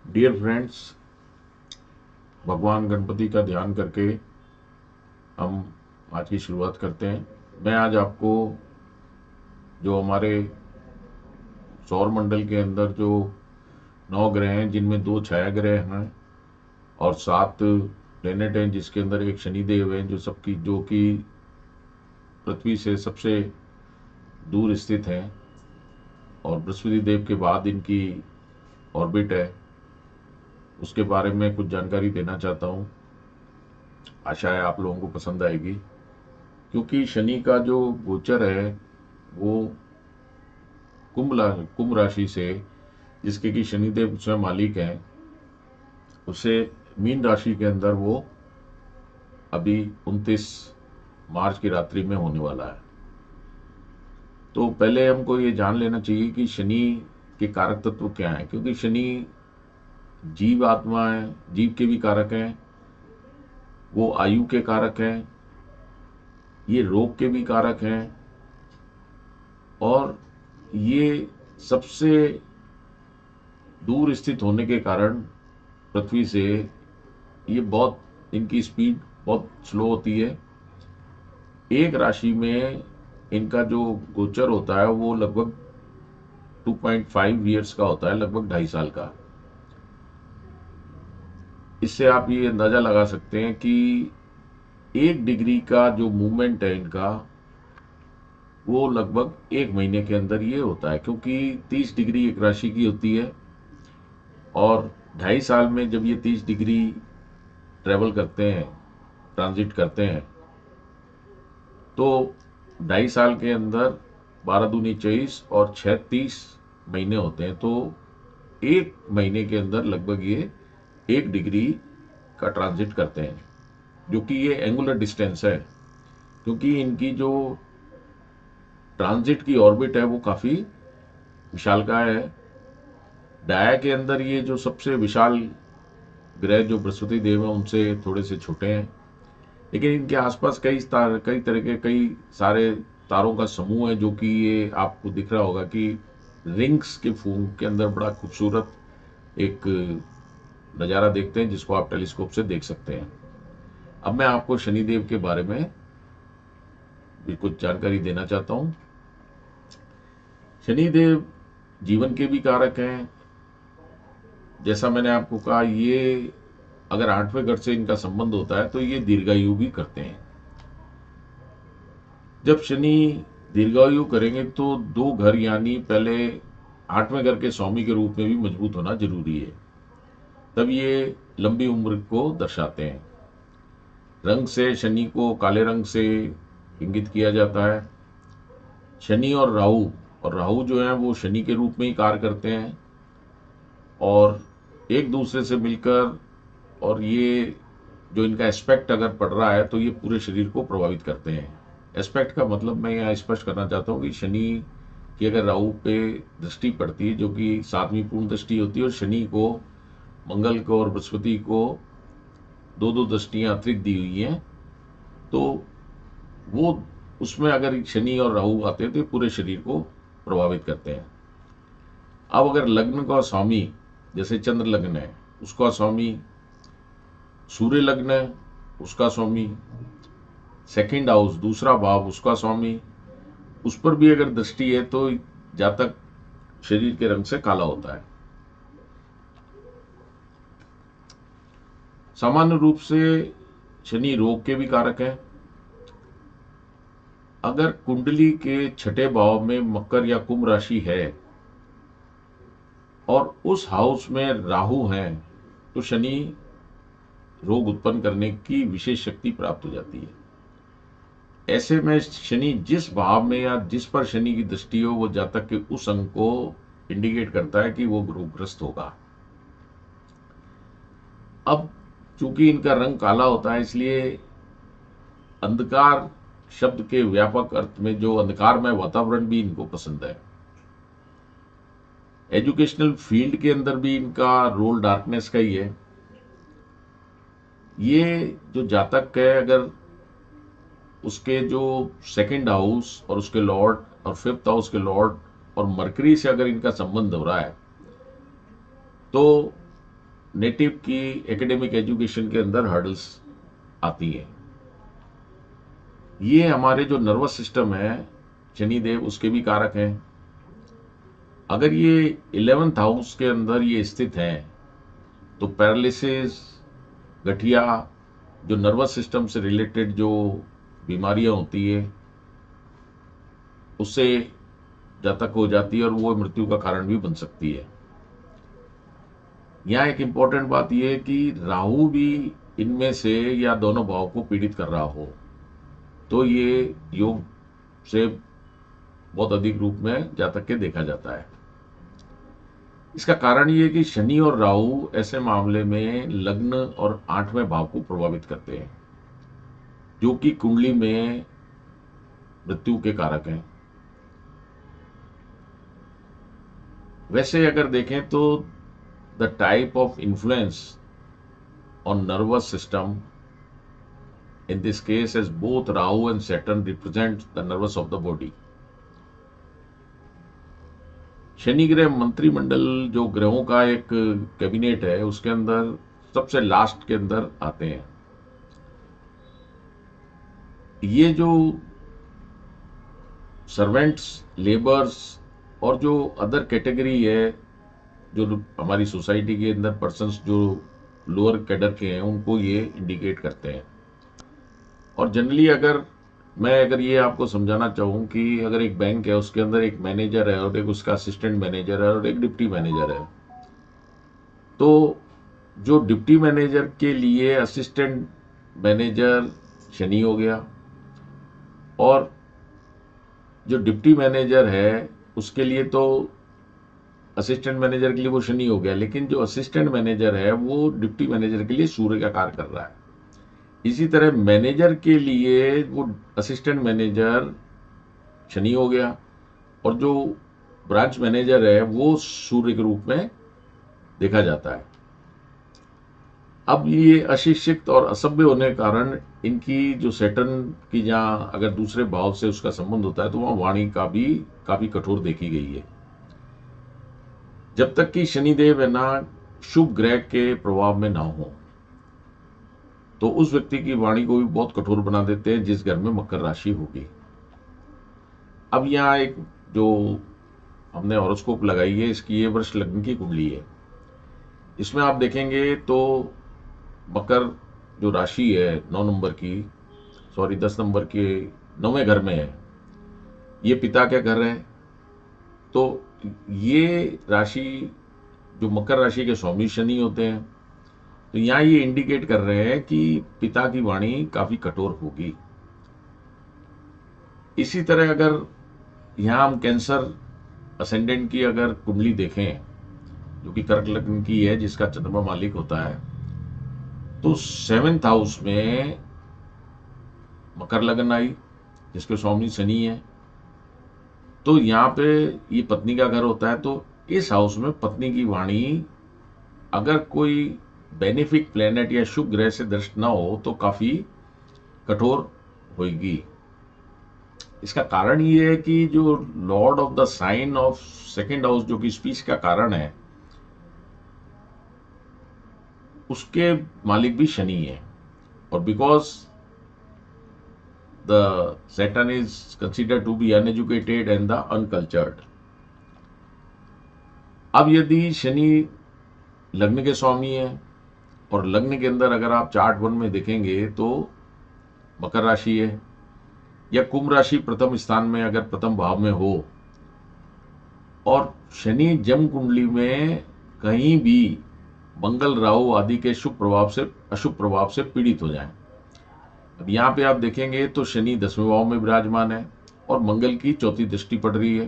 Dear friends, भगवान गणपति का ध्यान करके हम आज की शुरुआत करते हैं। मैं आज आपको जो हमारे सौर मंडल के अंदर जो 9 ग्रह हैं, जिनमें 2 छाया ग्रह हैं और 7 प्लेनेट हैं, जिसके अंदर एक शनिदेव है जो कि पृथ्वी से सबसे दूर स्थित है और बृहस्पति देव के बाद इनकी ऑर्बिट है, उसके बारे में कुछ जानकारी देना चाहता हूँ। आशा है आप लोगों को पसंद आएगी, क्योंकि शनि का जो गोचर है वो कुंभ राशि से, जिसके कि शनिदेव स्वयं मालिक हैं, उसे मीन राशि के अंदर वो अभी 29 मार्च की रात्रि में होने वाला है। तो पहले हमको ये जान लेना चाहिए कि शनि के कारक तत्व क्या हैं, क्योंकि शनि जीव आत्मा है, जीव के भी कारक हैं, वो आयु के कारक हैं, ये रोग के भी कारक हैं और ये सबसे दूर स्थित होने के कारण पृथ्वी से ये बहुत, इनकी स्पीड बहुत स्लो होती है। एक राशि में इनका जो गोचर होता है वो लगभग 2.5 ईयर्स का होता है, लगभग 2.5 साल का। इससे आप ये अंदाजा लगा सकते हैं कि 1 डिग्री का जो मूवमेंट है इनका, वो लगभग 1 महीने के अंदर ये होता है, क्योंकि 30 डिग्री एक राशि की होती है और 2.5 साल में जब ये 30 डिग्री ट्रेवल करते हैं, ट्रांजिट करते हैं, तो 2.5 साल के अंदर 12 दूनी 24 और 6 30 महीने होते हैं। तो 1 महीने के अंदर लगभग ये 1 डिग्री का ट्रांजिट करते हैं, जो कि ये एंगुलर डिस्टेंस है, क्योंकि इनकी जो ट्रांजिट की ऑर्बिट है वो काफ़ी विशालकाय है। डाया के अंदर ये जो सबसे विशाल ग्रह जो बृहस्पति देव है उनसे थोड़े से छोटे हैं, लेकिन इनके आसपास कई तरह के कई सारे तारों का समूह है, जो कि ये आपको दिख रहा होगा कि रिंग्स के फॉर्म के अंदर बड़ा खूबसूरत एक नज़ारा देखते हैं, जिसको आप टेलीस्कोप से देख सकते हैं। अब मैं आपको शनिदेव के बारे में भी कुछ जानकारी देना चाहता हूँ। शनिदेव जीवन के भी कारक हैं। जैसा मैंने आपको कहा, ये अगर 8वें घर से इनका संबंध होता है तो ये दीर्घायु भी करते हैं। जब शनि दीर्घायु करेंगे तो 2 घर, यानी पहले 8वें घर के स्वामी के रूप में भी मजबूत होना जरूरी है, तब ये लंबी उम्र को दर्शाते हैं। रंग से शनि को काले रंग से इंगित किया जाता है। शनि और राहु जो है वो शनि के रूप में ही कार्य करते हैं और एक दूसरे से मिलकर, और ये जो इनका एस्पेक्ट अगर पड़ रहा है तो ये पूरे शरीर को प्रभावित करते हैं। एस्पेक्ट का मतलब मैं यहाँ स्पष्ट करना चाहता हूँ कि शनि की अगर राहु पे दृष्टि पड़ती है, जो कि 7वीं पूर्ण दृष्टि होती है, और शनि को, मंगल को और बृहस्पति को 2-2 दृष्टियां अतिरिक्त दी हुई हैं, तो वो उसमें अगर शनि और राहु आते हैं तो पूरे शरीर को प्रभावित करते हैं। अब अगर लग्न का स्वामी, जैसे चंद्र लग्न है, उसका स्वामी, सूर्य लग्न है उसका स्वामी, सेकंड हाउस दूसरा भाव उसका स्वामी, उस पर भी अगर दृष्टि है तो जातक शरीर के रंग से काला होता है। सामान्य रूप से शनि रोग के भी कारक है। अगर कुंडली के 6ठे भाव में मकर या कुंभ राशि है और उस हाउस में राहु है, तो शनि रोग उत्पन्न करने की विशेष शक्ति प्राप्त हो जाती है। ऐसे में शनि जिस भाव में या जिस पर शनि की दृष्टि हो, वो जातक के उस अंग को इंडिकेट करता है कि वो रोगग्रस्त होगा। अब चूंकि इनका रंग काला होता है, इसलिए अंधकार शब्द के व्यापक अर्थ में जो अंधकारमय वातावरण भी इनको पसंद है। एजुकेशनल फील्ड के अंदर भी इनका रोल डार्कनेस का ही है। ये जो जातक है, अगर उसके जो सेकंड हाउस और उसके लॉर्ड और 5th हाउस के लॉर्ड और मरकरी से अगर इनका संबंध हो रहा है, तो नेटिव की एकेडमिक एजुकेशन के अंदर हर्डल्स आती हैं। ये हमारे जो नर्वस सिस्टम है, शनिदेव उसके भी कारक हैं। अगर ये 11th हाउस के अंदर ये स्थित है तो पैरालिसिस, गठिया, जो नर्वस सिस्टम से रिलेटेड जो बीमारियां होती है उससे जातक हो जाती है और वो मृत्यु का कारण भी बन सकती है। यहाँ एक इंपॉर्टेंट बात यह है कि राहु भी इनमें से या दोनों भाव को पीड़ित कर रहा हो तो ये योग से बहुत अधिक रूप में जातक के देखा जाता है। इसका कारण ये है कि शनि और राहु ऐसे मामले में लग्न और 8वें भाव को प्रभावित करते हैं, जो कि कुंडली में मृत्यु के कारक हैं। वैसे अगर देखें तो the type of influence on nervous system in this case as both Rahu and Saturn represent the nervous of the body. Shani ग्रह मंत्रिमंडल जो ग्रहों का एक कैबिनेट है उसके अंदर सबसे लास्ट के अंदर आते हैं। ये जो सर्वेंट्स, लेबर्स और जो अदर कैटेगरी है जो हमारी सोसाइटी के अंदर पर्सन्स जो लोअर कैडर के हैं उनको ये इंडिकेट करते हैं। और जनरली अगर ये आपको समझाना चाहूँ कि अगर एक बैंक है उसके अंदर एक मैनेजर है और एक उसका असिस्टेंट मैनेजर है और एक डिप्टी मैनेजर है, तो जो डिप्टी मैनेजर के लिए असिस्टेंट मैनेजर शनि हो गया और जो डिप्टी मैनेजर है उसके लिए तो असिस्टेंट मैनेजर के लिए वो शनि हो गया, लेकिन जो असिस्टेंट मैनेजर है वो डिप्टी मैनेजर के लिए सूर्य का कार्य कर रहा है। इसी तरह मैनेजर के लिए वो असिस्टेंट मैनेजर शनि हो गया और जो ब्रांच मैनेजर है वो सूर्य के रूप में देखा जाता है। अब ये अशिक्षित और असभ्य होने के कारण इनकी जो सैटर्न की जहाँ अगर दूसरे भाव से उसका संबंध होता है तो वहाँ वाणी का भी काफी कठोर देखी गई है। जब तक कि शनिदेव है ना शुभ ग्रह के प्रभाव में ना हो तो उस व्यक्ति की वाणी को भी बहुत कठोर बना देते हैं जिस घर में मकर राशि होगी। अब यहाँ एक जो हमने हॉरोस्कोप लगाई है इसकी ये वर्ष लग्न की कुंडली है। इसमें आप देखेंगे तो मकर जो राशि है 9 नंबर की 10 नंबर के 9वें घर में है, ये पिता का घर है। तो ये राशि जो मकर राशि के स्वामी शनि होते हैं, तो यहाँ ये इंडिकेट कर रहे हैं कि पिता की वाणी काफी कठोर होगी। इसी तरह अगर यहाँ हम कैंसर असेंडेंट की अगर कुंडली देखें जो कि कर्क लग्न की है जिसका चंद्रमा मालिक होता है, तो 7th हाउस में मकर लग्न आई जिसके स्वामी शनि है। तो यहाँ पे ये पत्नी का घर होता है, तो इस हाउस में पत्नी की वाणी अगर कोई बेनिफिक प्लेनेट या शुभ ग्रह से दृष्ट ना हो तो काफी कठोर होगी। इसका कारण ये है कि जो lord of the sign of 2nd house जो कि स्पीच का कारण है उसके मालिक भी शनि है और because the Saturn is considered to be uneducated and the uncultured. अब यदि शनि लग्न के स्वामी है और लग्न के अंदर अगर आप चार्ट 1 में देखेंगे तो मकर राशि है या कुंभ राशि प्रथम स्थान में अगर प्रथम भाव में हो और शनि जम कुंडली में कहीं भी मंगल राहु आदि के शुभ प्रभाव से अशुभ प्रभाव से पीड़ित हो जाएं। अब यहाँ पे आप देखेंगे तो शनि 10वें भाव में विराजमान है और मंगल की 4थी दृष्टि पड़ रही है।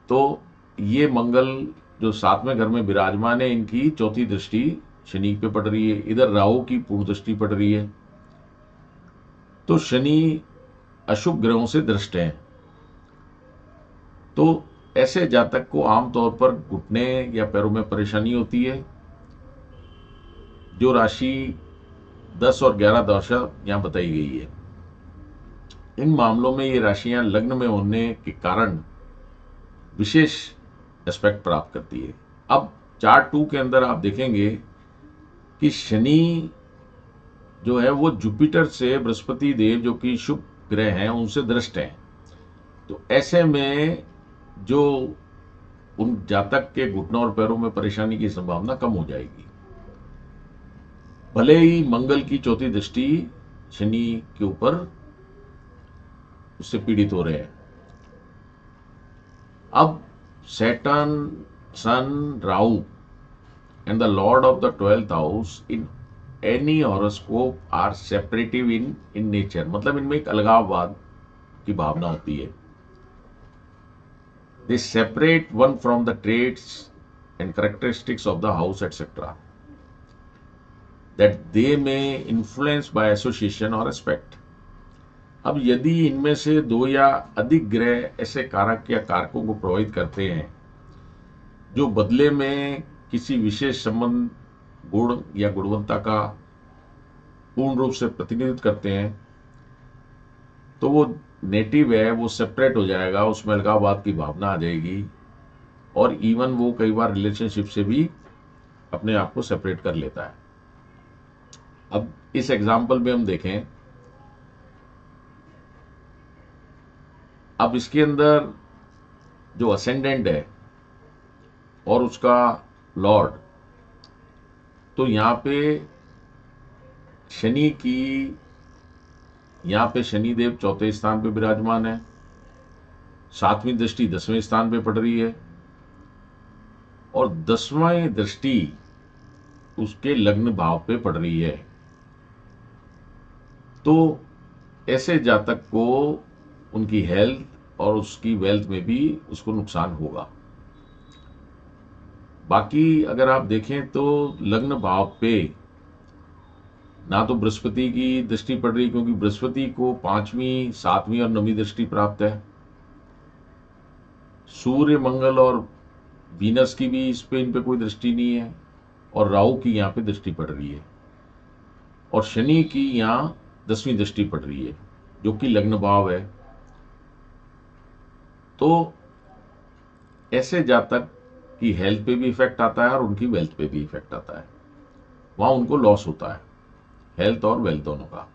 तो ये मंगल जो 7वें घर में विराजमान है इनकी 4थी दृष्टि शनि पे पड़ रही है, इधर राहु की पूर्ण दृष्टि पड़ रही है। तो शनि अशुभ ग्रहों से दृष्ट है। तो ऐसे जातक को आमतौर पर घुटने या पैरों में परेशानी होती है। जो राशि 10 और 11 दशा यहां बताई गई है, इन मामलों में ये राशियां लग्न में होने के कारण विशेष एस्पेक्ट प्राप्त करती है। अब चार्ट 2 के अंदर आप देखेंगे कि शनि जो है वो जुपिटर से बृहस्पति देव जो कि शुभ ग्रह हैं उनसे दृष्ट हैं। तो ऐसे में जो उन जातक के घुटनों और पैरों में परेशानी की संभावना कम हो जाएगी। भले ही मंगल की चौथी दृष्टि शनि के ऊपर उससे पीड़ित हो रहे हैं। अब Saturn, sun, Rahu and the lord of the 12th house in any horoscope are separative in nature, मतलब इनमें एक अलगाववाद की भावना होती है। They separate one from the traits and characteristics of the house etcetera that they may influence by association और aspect. अब यदि इनमें से दो या अधिक ग्रह ऐसे कारक या कारकों को प्रभावित करते हैं जो बदले में किसी विशेष संबंध, गुण या गुणवत्ता का पूर्ण रूप से प्रतिनिधित्व करते हैं, तो वो नेटिव है वो सेपरेट हो जाएगा, उसमें अलगाववाद की भावना आ जाएगी और इवन वो कई बार रिलेशनशिप से भी अपने आप को सेपरेट कर लेता है। अब इस एग्जाम्पल में हम देखें, अब इसके अंदर जो असेंडेंट है और उसका लॉर्ड, तो यहां पे शनि की, यहां पे शनिदेव चौथे स्थान पे विराजमान है, 7वीं दृष्टि 10वें स्थान पे पड़ रही है और 10वां दृष्टि उसके लग्न भाव पे पड़ रही है। तो ऐसे जातक को उनकी हेल्थ और उसकी वेल्थ में भी उसको नुकसान होगा। बाकी अगर आप देखें तो लग्न भाव पे ना तो बृहस्पति की दृष्टि पड़ रही, क्योंकि बृहस्पति को 5वीं, 7वीं और 9वीं दृष्टि प्राप्त है। सूर्य, मंगल और वीनस की भी इस पे, इन पे कोई दृष्टि नहीं है और राहु की यहाँ पे दृष्टि पड़ रही है और शनि की यहाँ 10वीं दृष्टि पड़ रही है जो कि लग्न भाव है। तो ऐसे जातक की हेल्थ पे भी इफेक्ट आता है और उनकी वेल्थ पे भी इफेक्ट आता है, वहां उनको लॉस होता है, हेल्थ और वेल्थ दोनों का।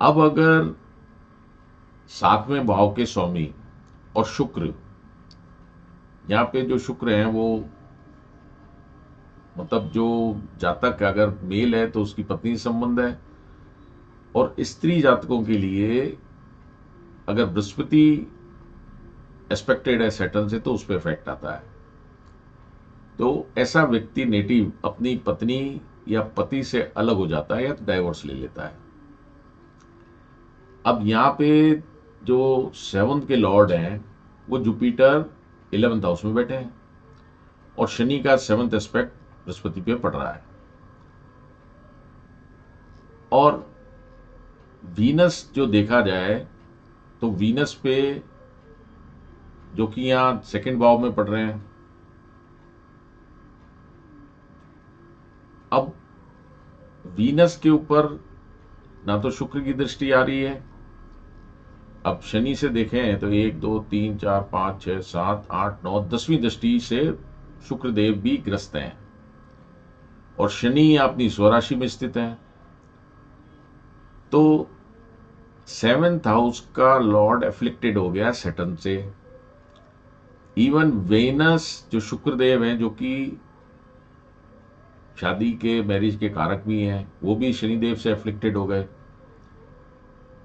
अब अगर 7वें भाव के स्वामी और शुक्र, यहाँ पे जो शुक्र हैं वो, मतलब जो जातक अगर मेल है तो उसकी पत्नी से संबंध है और स्त्री जातकों के लिए अगर बृहस्पति एस्पेक्टेड है सैटर्न से तो उस पर इफेक्ट आता है। तो ऐसा व्यक्ति नेटिव अपनी पत्नी या पति से अलग हो जाता है या डाइवोर्स ले लेता है। अब यहाँ पे जो 7th के लॉर्ड हैं वो जुपिटर 11th हाउस में बैठे हैं और शनि का 7th एस्पेक्ट बृहस्पति पे पड़ रहा है और वीनस जो देखा जाए तो वीनस पे जो कि यहाँ 2nd भाव में पड़ रहे हैं। अब वीनस के ऊपर ना तो शुक्र की दृष्टि आ रही है, अब शनि से देखें तो 1 2 3 4 5 6 7 8 9 10वीं दृष्टि से शुक्रदेव भी ग्रस्त हैं और शनि अपनी स्वराशि में स्थित है। तो 7th हाउस का लॉर्ड एफ्लिक्टेड हो गया सैटर्न से। इवन वेनस जो शुक्रदेव हैं जो कि शादी के, मैरिज के कारक भी हैं, वो भी शनिदेव से एफ्लिक्टेड हो गए।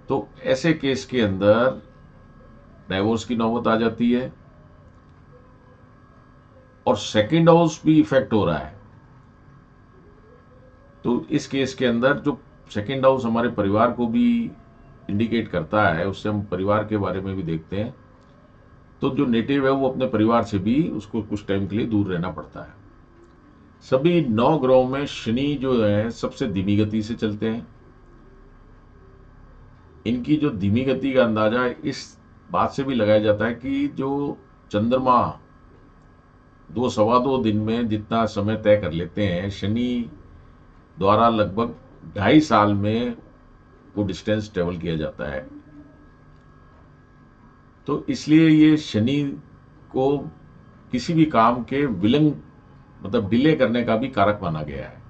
तो ऐसे केस के अंदर डाइवोर्स की नौबत आ जाती है और 2nd हाउस भी इफेक्ट हो रहा है। तो इस केस के अंदर जो 2nd हाउस हमारे परिवार को भी इंडिकेट करता है, उससे हम परिवार के बारे में भी देखते हैं। तो जो नेटिव है वो अपने परिवार से भी उसको कुछ टाइम के लिए दूर रहना पड़ता है। सभी 9 ग्रहों में शनि जो है सबसे धीमी गति से चलते हैं। इनकी जो धीमी गति का अंदाजा इस बात से भी लगाया जाता है कि जो चंद्रमा 2-2.25 दिन में जितना समय तय कर लेते हैं, शनि द्वारा लगभग 2.5 साल में वो डिस्टेंस ट्रेवल किया जाता है। तो इसलिए ये शनि को किसी भी काम के विलंब मतलब डिले करने का भी कारक माना गया है।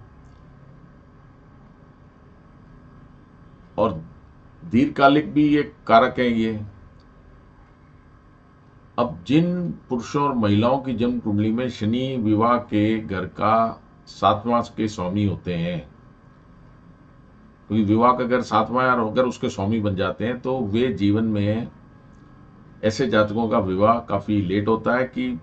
और दीर्घकालिक भी एक कारक है ये। अब जिन पुरुषों और महिलाओं की जन्म कुंडली में शनि विवाह के घर का 7वां के स्वामी होते हैं, क्योंकि विवाह का घर 7वां अगर उसके स्वामी बन जाते हैं तो वे जीवन में ऐसे जातकों का विवाह काफी लेट होता है कि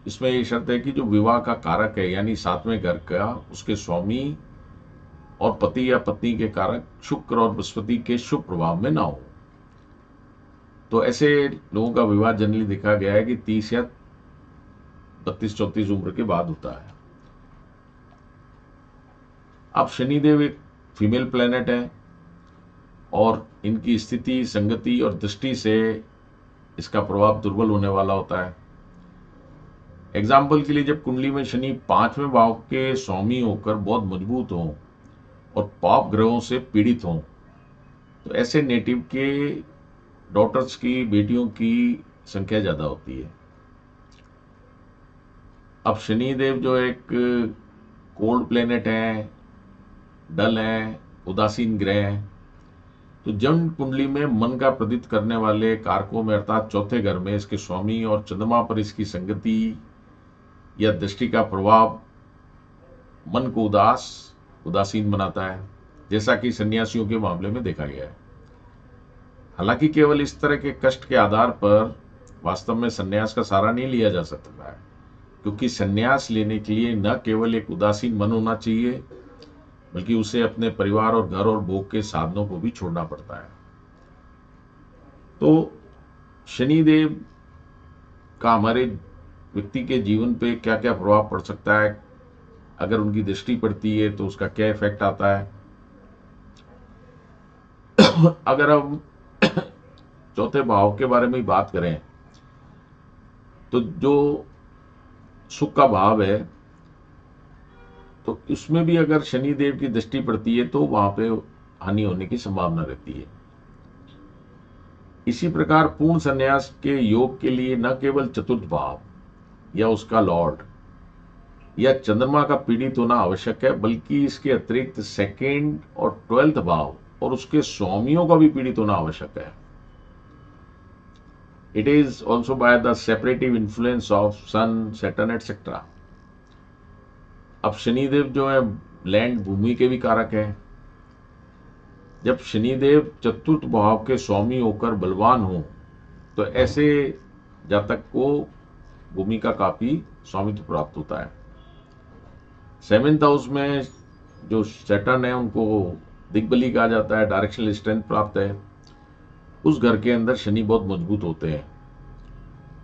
इसमें ये शर्त है कि जो विवाह का कारक है यानी 7वें घर का उसके स्वामी और पति या पत्नी के कारक शुक्र और बृहस्पति के शुभ प्रभाव में ना हो। तो ऐसे लोगों का विवाह जनरली देखा गया है कि 30 या 32-34 उम्र के बाद होता है। अब शनिदेव एक फीमेल प्लेनेट है और इनकी स्थिति, संगति और दृष्टि से इसका प्रभाव दुर्बल होने वाला होता है। एग्जाम्पल के लिए जब कुंडली में शनि 5वें भाव के स्वामी होकर बहुत मजबूत हों और पाप ग्रहों से पीड़ित हों, तो ऐसे नेटिव के डॉटर्स की, बेटियों की संख्या ज्यादा होती है। अब शनिदेव जो एक कोल्ड प्लेनेट है, डल है, उदासीन ग्रह है, तो जन्म कुंडली में मन का प्रतीत करने वाले कारकों में अर्थात चौथे घर में इसके स्वामी और चंद्रमा पर इसकी संगति या दृष्टि का प्रभाव मन को उदासीन बनाता है, जैसा कि सन्यासियों के मामले में देखा गया है। हालांकि केवल इस तरह के कष्ट के आधार पर वास्तव में सन्यास का सहारा नहीं लिया जा सकता है, क्योंकि सन्यास लेने के लिए न केवल एक उदासीन मन होना चाहिए बल्कि उसे अपने परिवार और घर और भोग के साधनों को भी छोड़ना पड़ता है। तो शनिदेव का हमारे व्यक्ति के जीवन पे क्या क्या प्रभाव पड़ सकता है, अगर उनकी दृष्टि पड़ती है तो उसका क्या इफेक्ट आता है। अगर हम चौथे भाव के बारे में ही बात करें तो जो सुख का भाव है, तो इसमें भी अगर शनिदेव की दृष्टि पड़ती है तो वहां पे हानि होने की संभावना रहती है। इसी प्रकार पूर्ण संन्यास के योग के लिए न केवल चतुर्थ भाव या उसका लॉर्ड या चंद्रमा का पीड़ित होना आवश्यक है, बल्कि इसके अतिरिक्त सेकेंड और 12th भाव और उसके स्वामियों का भी पीड़ित होना आवश्यक है। It is also by the separative influence of sun, Saturn etcetera. अब शनिदेव जो है लैंड, भूमि के भी कारक हैं। जब शनिदेव चतुर्थ भाव के स्वामी होकर बलवान हो तो ऐसे जातक को भूमि का काफी स्वामित्व प्राप्त होता है। 7th हाउस में जो सैटर्न है उनको दिग्बली कहा जाता है, डायरेक्शनल स्ट्रेंथ प्राप्त है। उस घर के अंदर शनि बहुत मजबूत होते हैं,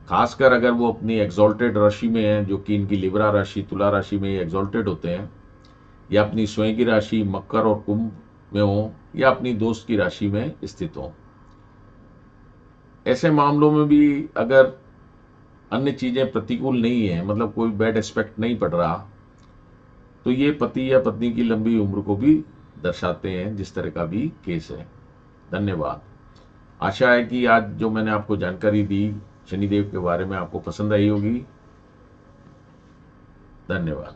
खासकर अगर वो अपनी एग्जॉल्टेड राशि में है, जो कि इनकी लिब्रा राशि, तुला राशि में एग्जॉल्टेड होते हैं, या अपनी स्वयं की राशि मकर और कुंभ में हो, या अपनी दोस्त की राशि में स्थित हो। ऐसे मामलों में भी अगर अन्य चीजें प्रतिकूल नहीं है, मतलब कोई बैड एस्पेक्ट नहीं पड़ रहा, तो ये पति या पत्नी की लंबी उम्र को भी दर्शाते हैं, जिस तरह का भी केस है। धन्यवाद। आशा है कि आज जो मैंने आपको जानकारी दी शनिदेव के बारे में आपको पसंद आई होगी। धन्यवाद।